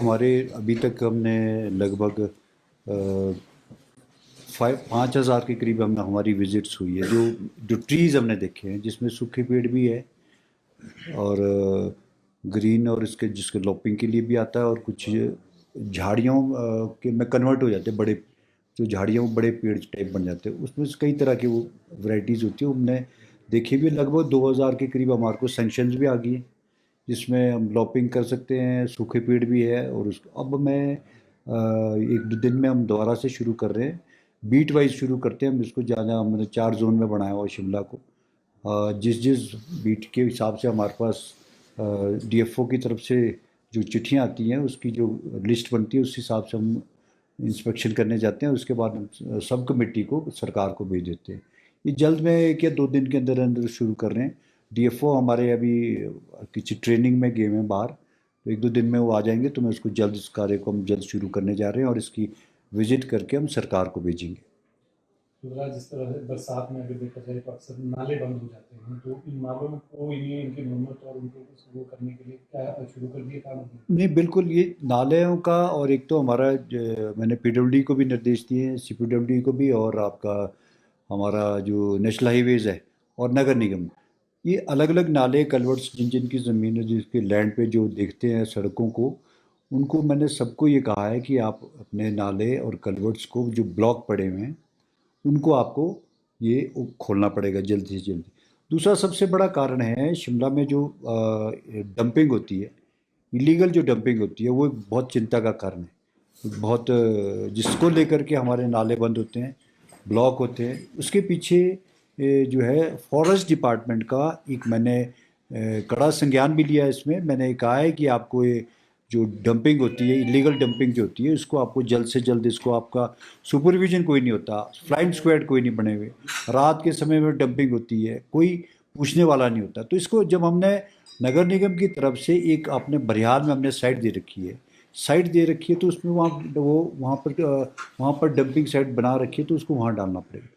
हमारे अभी तक हमने लगभग 5,000 के करीब हमारी विजिट्स हुई है। जो ट्रीज़ हमने देखे हैं, जिसमें सूखे पेड़ भी है और ग्रीन, और इसके जिसके लॉपिंग के लिए भी आता है, और कुछ झाड़ियों के में कन्वर्ट हो जाते हैं, बड़े जो झाड़ियों बड़े पेड़ टाइप बन जाते हैं, उसमें से कई तरह की वो वैरायटीज़ होती है। हमने देखी भी लगभग 2,000 के करीब हमारे को सेंक्शंस भी आ गई हैं, जिसमें हम लॉपिंग कर सकते हैं, सूखे पेड़ भी है। और उस अब मैं 1-2 दिन में हम दोबारा से शुरू कर रहे हैं, बीट वाइज शुरू करते हैं हम इसको। जहाँ जहाँ हमने 4 जोन में बनाया हुआ है शिमला को, जिस जिस बीट के हिसाब से हमारे पास डीएफओ की तरफ से जो चिट्ठियाँ आती हैं, उसकी जो लिस्ट बनती है, उस हिसाब से हम इंस्पेक्शन करने जाते हैं। उसके बाद हम सब कमेटी को सरकार को भेज देते हैं। ये जल्द में 1 या 2 दिन के अंदर अंदर शुरू कर रहे हैं। डीएफओ हमारे अभी किसी ट्रेनिंग में गए हैं बाहर, तो 1-2 दिन में वो आ जाएंगे, तो मैं उसको जल्द, इस कार्य को हम जल्द शुरू करने जा रहे हैं और इसकी विजिट करके हम सरकार को भेजेंगे। जिस तरह से बरसात में अगर देखा जाए तो अक्सर नाले बंद हो जाते हैं, तो इन नालों को इनकी मरम्मत और उनको वो करने के लिए क्या शुरू कर दिए काम? नहीं, बिल्कुल, ये नालों का, और एक तो हमारा मैंने पीडब्ल्यूडी को भी निर्देश दिए हैं, सीपीडब्ल्यूडी को भी, और आपका हमारा जो नेशनल हाईवेज है और नगर निगम, ये अलग अलग नाले कल्वर्ट्स जिन जिन की ज़मीन है, जिसके लैंड पे जो देखते हैं सड़कों को, उनको मैंने सबको ये कहा है कि आप अपने नाले और कल्वर्ट्स को जो ब्लॉक पड़े हुए हैं, उनको आपको ये खोलना पड़ेगा जल्द से जल्द। दूसरा सबसे बड़ा कारण है, शिमला में जो डंपिंग होती है, इलीगल जो डंपिंग होती है, वो एक बहुत चिंता का कारण है। बहुत जिसको लेकर के हमारे नाले बंद होते हैं, ब्लॉक होते हैं, उसके पीछे जो है फॉरेस्ट डिपार्टमेंट का एक मैंने कड़ा संज्ञान भी लिया है। इसमें मैंने कहा है कि आपको ये जो डंपिंग होती है, इलीगल डंपिंग जो होती है, इसको आपको जल्द से जल्द, इसको आपका सुपरविजन कोई नहीं होता, फ्लाइंग स्क्वाड कोई नहीं बने हुए, रात के समय में डंपिंग होती है, कोई पूछने वाला नहीं होता। तो इसको जब हमने नगर निगम की तरफ से एक अपने बरियाल में हमने साइट दे रखी है, तो उसमें वहाँ पर डंपिंग साइट बना रखी है, तो उसको वहाँ डालना पड़ेगा।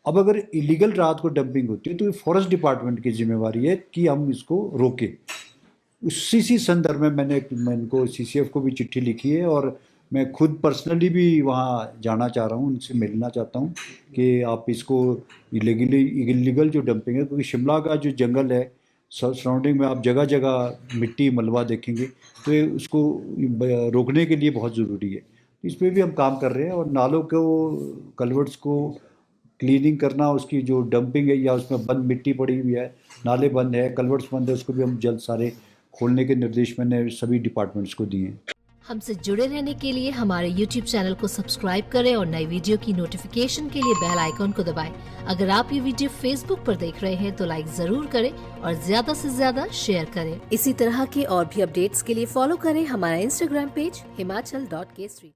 अब अगर इलीगल रात को डंपिंग होती है, तो ये फॉरेस्ट डिपार्टमेंट की जिम्मेवारी है कि हम इसको रोकें। उसी संदर्भ में मैं इनको सीसीएफ को भी चिट्ठी लिखी है, और मैं खुद पर्सनली भी वहाँ जाना चाह रहा हूँ, उनसे मिलना चाहता हूँ कि आप इसको इलीगल जो डंपिंग है, क्योंकि शिमला का जो जंगल है, सराउंडिंग में आप जगह जगह मिट्टी मलबा देखेंगे, तो ये उसको रोकने के लिए बहुत ज़रूरी है। इस पर भी हम काम कर रहे हैं, और नालों को, कल्वर्ट्स को क्लीनिंग करना, उसकी जो डंपिंग है या उसमें बंद मिट्टी पड़ी हुई है, नाले बंद है, कल्वर्ट्स बंद है, उसको भी हम जल्द सारे खोलने के निर्देश मैंने सभी डिपार्टमेंट्स को दिए हैं। हमसे जुड़े रहने के लिए हमारे YouTube चैनल को सब्सक्राइब करें और नई वीडियो की नोटिफिकेशन के लिए बेल आइकॉन को दबाएं। अगर आप ये वीडियो Facebook पर देख रहे हैं तो लाइक जरूर करें और ज्यादा से ज्यादा शेयर करें। इसी तरह के और भी अपडेट्स के लिए फॉलो करें हमारा Instagram पेज himachal.k3।